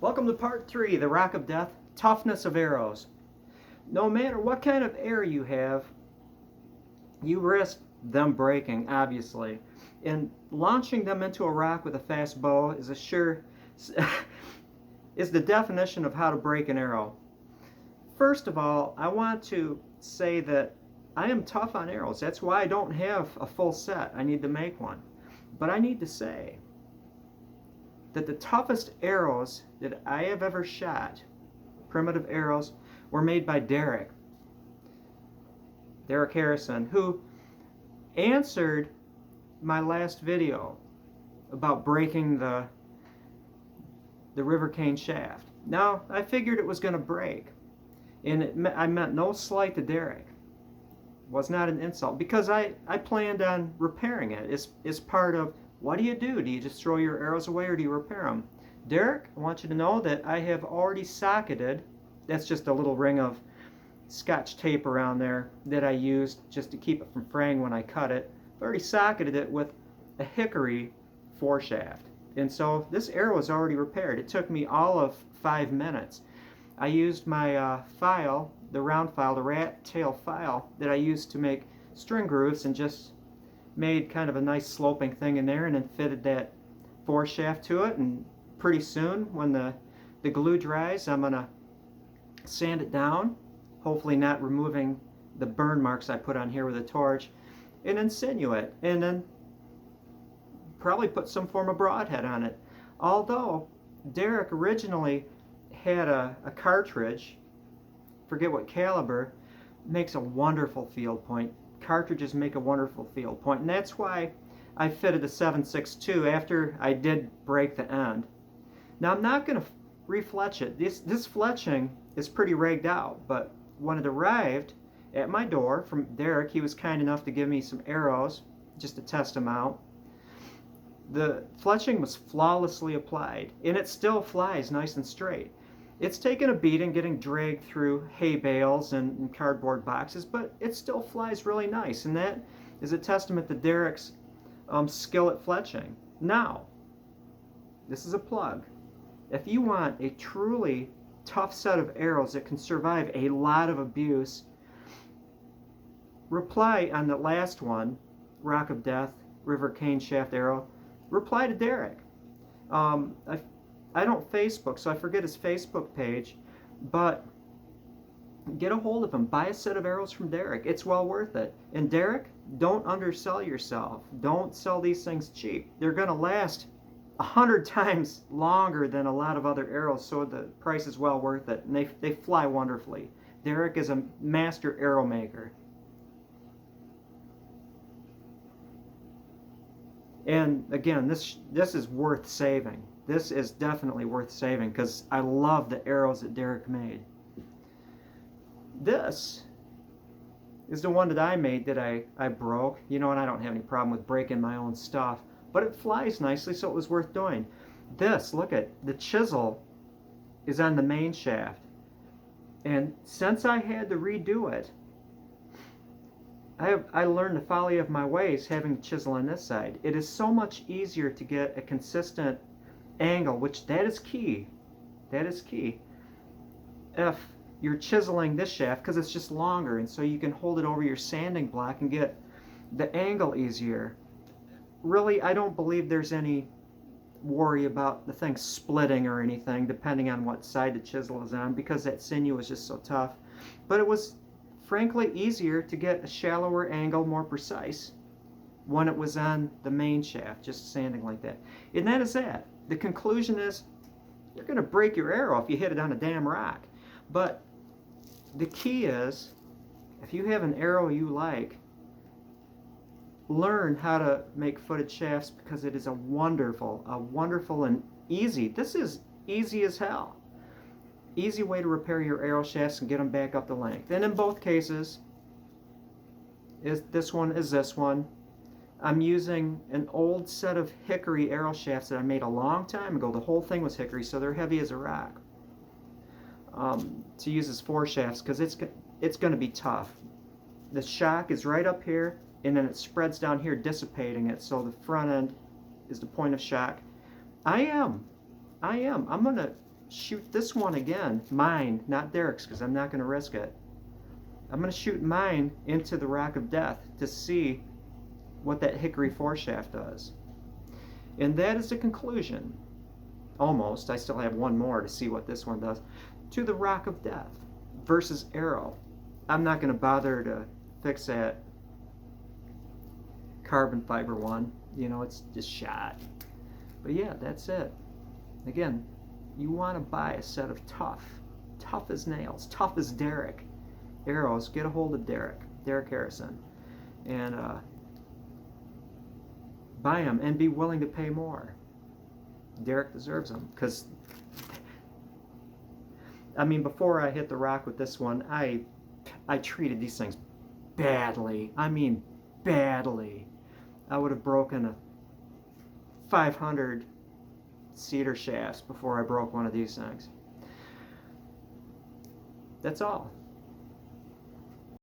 Welcome to part 3, the Rock of Death, Toughness of Arrows. No matter what kind of arrow you have, you risk them breaking, obviously. And launching them into a rock with a fast bow is is the definition of how to break an arrow. First of all, I want to say that I am tough on arrows. That's why I don't have a full set. I need to make one. But I need to say that the toughest arrows that I have ever shot, primitive arrows, were made by Derek Harrison, who answered my last video about breaking the River Cane shaft. Now, I figured it was going to break, and I meant no slight to Derek. It was not an insult, because I planned on repairing it. It's part of, what do? Do you just throw your arrows away, or do you repair them? Derek, I want you to know that I have already socketed, that's just a little ring of Scotch tape around there that I used just to keep it from fraying when I cut it. I've already socketed it with a hickory foreshaft. And so this arrow is already repaired. It took me all of 5 minutes. I used my file, the round file, the rat tail file that I used to make string grooves, and just made kind of a nice sloping thing in there, and then fitted that foreshaft to it. And pretty soon, when the glue dries, I'm going to sand it down, hopefully not removing the burn marks I put on here with a torch, and then sinew it, and then probably put some form of broadhead on it. Although Derek originally had a cartridge, forget what caliber, makes a wonderful field point. Cartridges make a wonderful field point, and that's why I fitted a 7.62 after I did break the end. Now, I'm not going to refletch it. This fletching is pretty rigged out, but when it arrived at my door from Derek, he was kind enough to give me some arrows just to test them out. The fletching was flawlessly applied, and it still flies nice and straight. It's taken a beating getting dragged through hay bales and cardboard boxes, but it still flies really nice, and that is a testament to Derek's skill at fletching. Now, this is a plug. If you want a truly tough set of arrows that can survive a lot of abuse, reply on the last one, Rock of Death, River Cane Shaft Arrow, reply to Derek. I don't Facebook, so I forget his Facebook page, but get a hold of him. Buy a set of arrows from Derek. It's well worth it. And Derek, don't undersell yourself. Don't sell these things cheap. They're going to last 100 times longer than a lot of other arrows, so the price is well worth it. And they fly wonderfully. Derek is a master arrow maker. And again, this is worth saving. This is definitely worth saving, because I love the arrows that Derek made. This is the one that I made that I broke. You know, and I don't have any problem with breaking my own stuff, but it flies nicely, so it was worth doing. This, look at, the chisel is on the main shaft. And since I had to redo it, I learned the folly of my ways having the chisel on this side. It is so much easier to get a consistent angle, which that is key. That is key. If you're chiseling this shaft, because it's just longer, and so you can hold it over your sanding block and get the angle easier. Really, I don't believe there's any worry about the thing splitting or anything, depending on what side the chisel is on, because that sinew is just so tough. But it was frankly easier to get a shallower angle, more precise, when it was on the main shaft, just sanding like that. And that is that. The conclusion is, you're going to break your arrow if you hit it on a damn rock. But the key is, if you have an arrow you like, learn how to make footed shafts, because it is a wonderful and easy, this is easy as hell, easy way to repair your arrow shafts and get them back up to length. And in both cases, this one. I'm using an old set of hickory arrow shafts that I made a long time ago. The whole thing was hickory, so they're heavy as a rock. To use as foreshafts, because it's going to be tough. The shock is right up here, and then it spreads down here, dissipating it, so the front end is the point of shock. I'm going to shoot this one again, mine, not Derek's, because I'm not going to risk it. I'm going to shoot mine into the Rock of Death to see what that hickory foreshaft does. And that is the conclusion, almost. I still have one more to see what this one does, to the Rock of Death versus Arrow. I'm not going to bother to fix that carbon fiber one. You know, it's just shot. But yeah, that's it. Again, you want to buy a set of tough as nails, tough as Derek arrows. Get a hold of Derek Harrison, and buy them and be willing to pay more. Derek deserves them, because I mean, before I hit the rock with this one, I treated these things badly. I mean, badly. I would have broken a 500 cedar shafts before I broke one of these things. That's all.